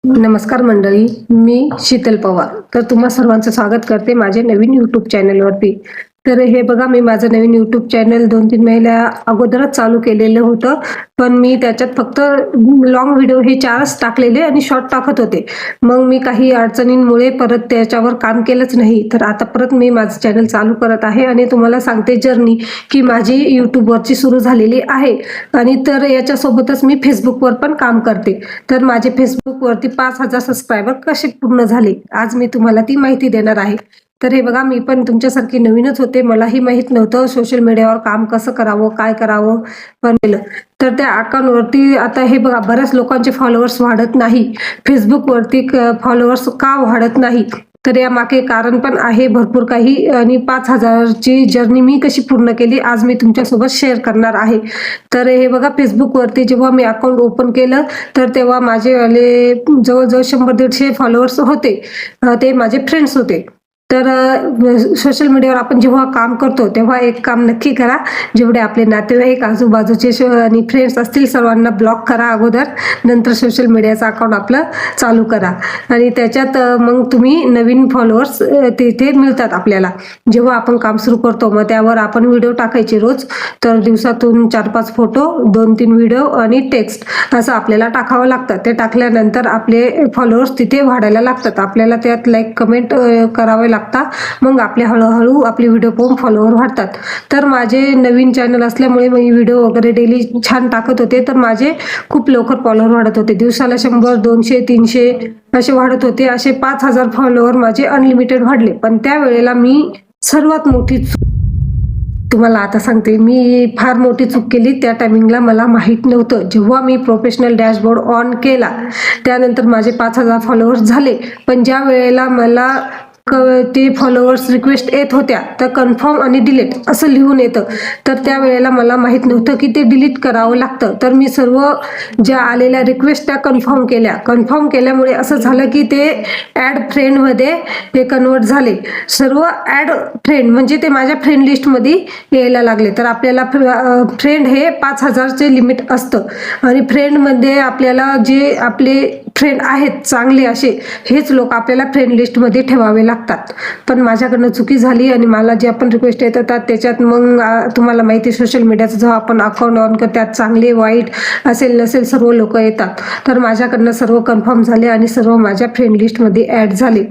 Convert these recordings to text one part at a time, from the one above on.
नमस्कार मंडळी, मी शीतल पवार. तर तुम्हा सर्वांचं स्वागत करते माझे नवीन यूट्यूब चॅनलवरती. तर हे बघा, मी माझं नवीन यूट्यूब चॅनल 2-3 महिन्या अगोदरच चालू केलेलं होतं. पण मी त्याच्यात फक्त लॉंग व्हिडिओ हे 4च टाकलेले आणि शॉर्ट टाकत होते. मग मी काही अडचणींमुळे परत त्याच्यावर काम केलंच नाही. तर आता परत मी माझं चॅनल चालू करत आहे आणि तुम्हाला सांगते जर्नी की माझी यूट्यूबवरची सुरू झालेली आहे. आणि तर याच्यासोबतच मी फेसबुकवर पण काम करते. तर माझे फेसबुकवरती 5,000 सबस्क्रायबर कसे पूर्ण झाले, आज मी तुम्हाला ती माहिती देणार आहे. तर हे बघा, मी पण तुमच्यासारखी नवीनच होते. मलाही माहीत नव्हतं सोशल मीडियावर काम कसं करावं, काय करावं. पण तर त्या अकाउंटवरती आता हे बघा, बऱ्याच लोकांचे फॉलोअर्स वाढत नाही. फेसबुकवरती फॉलोअर्स का वाढत नाही, तर यामागे कारण पण आहे भरपूर काही. आणि 5,000 ची जर्नी मी कशी पूर्ण केली आज मी तुमच्यासोबत शेअर करणार आहे. तर हे बघा, फेसबुकवरती जेव्हा मी अकाउंट ओपन केलं तर तेव्हा माझेवाले जवळजवळ 100-150 फॉलोअर्स होते. ते माझे फ्रेंड्स होते. तर सोशल मीडियावर आपण जेव्हा काम करतो तेव्हा एक काम नक्की करा. जेवढे आपले नातेवाईक, आजूबाजूचे आणि फ्रेंड्स असतील सर्वांना ब्लॉक करा अगोदर. नंतर सोशल मीडियाचं अकाउंट आपलं चालू करा. आणि त्याच्यात मग तुम्ही नवीन फॉलोअर्स तिथे मिळतात आपल्याला. जेव्हा आपण काम सुरू करतो मग त्यावर आपण व्हिडिओ टाकायचे रोज. तर दिवसातून 4-5 फोटो, 2-3 व्हिडिओ आणि टेक्स्ट असं आपल्याला टाकावं लागतं. ते टाकल्यानंतर आपले फॉलोअर्स तिथे वाढायला लागतात. आपल्याला त्यात लाईक, कमेंट करावे लागतात. मग आपले हळूहळू आपले व्हिडिओ पाहून फॉलोअर वाढतात. तर माझे नवीन चॅनल असल्यामुळे मी व्हिडिओ वगैरे डेली छान टाकत होते. तर माझे खूप लवकर फॉलोअर वाढत होते. दिवसाला 100, 200, 300 असे वाढत होते. असे 5,000 फॉलोअर माझे अनलिमिटेड वाढले. पण त्यावेळेला मी सर्वात मोठी तुम्हाला आता सांगते, मी फार मोठी चूक केली. त्या टायमिंगला मला माहीत नव्हतं. जेव्हा मी प्रोफेशनल डॅशबोर्ड ऑन केला त्यानंतर माझे 5,000 फॉलोअर्स झाले. पण ज्या वेळेला मला ते फॉलोअर्स रिक्वेस्ट येत होत्या तर कन्फर्म आणि डिलीट असं लिहून येतं. तर त्यावेळेला मला माहीत नव्हतं की ते डिलीट करावं लागतं. तर मी सर्व ज्या आलेल्या रिक्वेस्ट त्या कन्फर्म केल्या. कन्फर्म केल्यामुळे असं झालं की ते ॲड फ्रेंडमध्ये ते कन्वर्ट झाले. सर्व ॲड फ्रेंड म्हणजे ते माझ्या फ्रेंड लिस्टमध्ये यायला लागले. तर आपल्याला फ्रेंड हे 5,000चे लिमिट असतं. आणि फ्रेंडमध्ये आपल्याला जे आपले फ्रेंड आहेत चांगले असे, हेच लोक आपल्याला फ्रेंड लिस्टमध्ये ठेवावे लागतात. पण माझ्याकडनं चुकी झाली आणि मला जे आपण रिक्वेस्ट येतात त्याच्यात मग तुम्हाला माहिती आहे सोशल मीडियाचं जेव्हा आपण अकाउंट ऑन करतो त्यात चांगले वाईट असेल नसेल सर्व लोक येतात. तर माझ्याकडनं सर्व कन्फर्म झाले आणि सर्व माझ्या फ्रेंड लिस्टमध्ये ॲड झाले.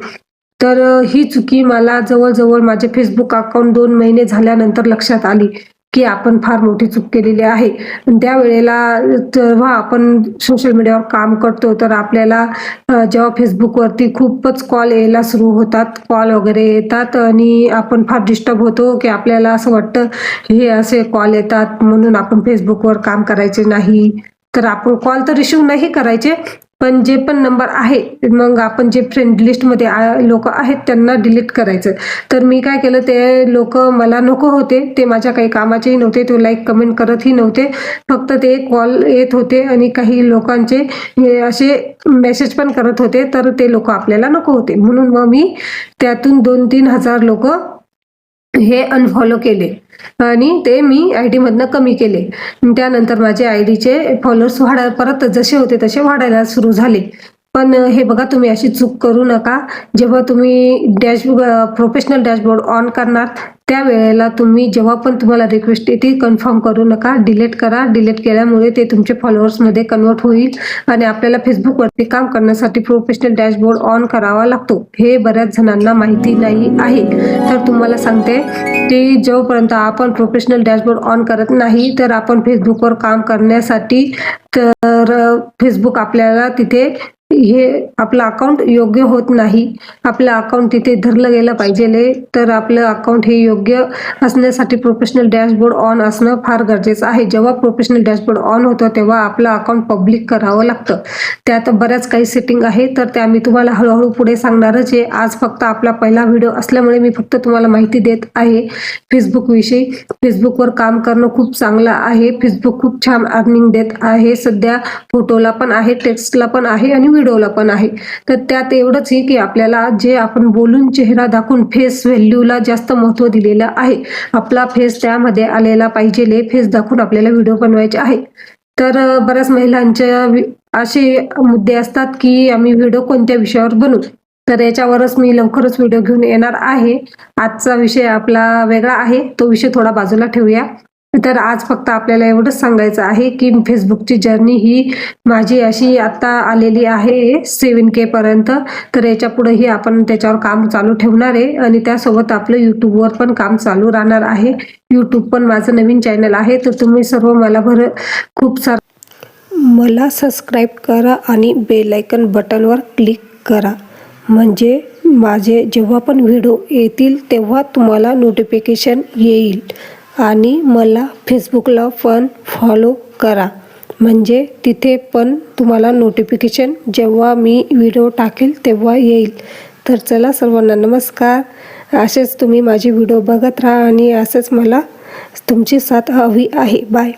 तर ही चुकी मला जवळजवळ माझे फेसबुक अकाउंट 2 महिने झाल्यानंतर लक्षात आली की आपण फार मोठी चूक केलेली आहे. त्यावेळेला जेव्हा आपण सोशल मीडियावर काम करतो तर आपल्याला जेव्हा फेसबुकवरती खूपच कॉल यायला सुरू होतात, कॉल वगैरे येतात आणि आपण फार डिस्टर्ब होतो की आपल्याला असं वाटतं हे असे कॉल येतात म्हणून आपण फेसबुकवर काम करायचे नाही. तर आपण कॉल तर रिसीव्ह नाही करायचे, पण जे पण नंबर आहे मग आपण जे फ्रेंड लिस्टमध्ये लोक आहेत त्यांना डिलीट करायचं. तर मी काय केलं, ते लोक मला नको होते, ते माझ्या काही कामाचेही नव्हते, ते लाईक कमेंट करतही नव्हते. फक्त ते कॉल येत होते आणि काही लोकांचे असे मेसेज पण करत होते. तर ते लोक आपल्याला नको होते म्हणून मग मी त्यातून 2-3 हजार लोक हे अनफॉलो केले आणि ते मी आयडी मधनं कमी केले. त्यानंतर माझे आयडीचे फॉलोअर्स परत जसे होते तसे वाढायला सुरू झाले. पण हे बघा, तुम्ही अशी चूक करू नका. जेव्हा तुम्ही प्रोफेशनल डॅशबोर्ड ऑन करणार त्यावेळेला तुम्ही जेव्हा पण तुम्हाला रिक्वेस्ट येते कन्फर्म करू नका, डिलीट करा. डिलीट केल्यामुळे ते तुमच्या फॉलोअर्समध्ये कन्वर्ट होईल आणि आपल्याला फेसबुकवरती काम करण्यासाठी प्रोफेशनल डॅशबोर्ड ऑन करावा लागतो. हे बऱ्याच जणांना माहिती नाही आहे. तर तुम्हाला सांगते की जोपर्यंत आपण प्रोफेशनल डॅशबोर्ड ऑन करत नाही तर आपण फेसबुकवर काम करण्यासाठी तर फेसबुक आपल्याला तिथे हे आपलं अकाउंट योग्य होत नाही. आपलं अकाउंट तिथे धरलं गेलं पाहिजे. तर आपलं अकाउंट हे योग्य असण्यासाठी प्रोफेशनल डॅशबोर्ड ऑन असणं फार गरजेचं आहे. जेव्हा प्रोफेशनल डॅशबोर्ड ऑन होतं तेव्हा आपलं अकाउंट पब्लिक करावं लागतं. त्यात बऱ्याच काही सेटिंग आहे, तर त्या मी तुम्हाला हळूहळू पुढे सांगणारच आहे. आज फक्त आपला पहिला व्हिडिओ असल्यामुळे मी फक्त तुम्हाला माहिती देत आहे फेसबुकविषयी. फेसबुकवर काम करणं खूप चांगलं आहे. फेसबुक खूप छान अर्निंग देत आहे. सध्या फोटोला पण आहे, टेक्स्टला पण आहे आणि व्हिडिओला पण आहे. तर त्यात एवढंच आहे की आपल्याला जे आपण बोलून चेहरा दाखवून फेस व्हॅल्यूला जास्त महत्त्व दिलेलं आहे. आपला फेस त्यामध्ये आलेला पाहिजे. फेस दाखवून आपल्याला व्हिडिओ बनवायचे आहे. तर बऱ्याच महिलांच्या असे मुद्दे असतात की आम्ही व्हिडिओ कोणत्या विषयावर बनवू, तर याच्यावरच मी लवकरच व्हिडिओ घेऊन येणार आहे. आजचा विषय आपला वेगळा आहे, तो विषय थोडा बाजूला ठेवूया. तर आज फक्त आपल्याला एवढंच सांगायचं आहे की फेसबुकची जर्नी ही माझी अशी आता आलेली आहे 7K पर्यंत. तर याच्या पुढेही आपण त्याच्यावर काम चालू ठेवणार आहे आणि त्यासोबत आपलं यूट्यूबवर पण काम चालू राहणार आहे. यूट्यूब पण माझं नवीन चॅनल आहे, तर तुम्ही सर्व मला खूप मला सबस्क्राईब करा आणि बेल आयकन बटनवर क्लिक करा, म्हणजे माझे जेव्हा पण व्हिडिओ येतील तेव्हा तुम्हाला नोटिफिकेशन येईल. आणि मला फेसबुकला पण फॉलो करा, म्हणजे तिथे पण तुम्हाला नोटिफिकेशन जेव्हा मी व्हिडिओ टाकेल तेव्हा येईल. तर चला सर्वांना नमस्कार. असेच तुम्ही माझे व्हिडिओ बघत राहा आणि असंच मला तुमची साथ हवी आहे. बाय.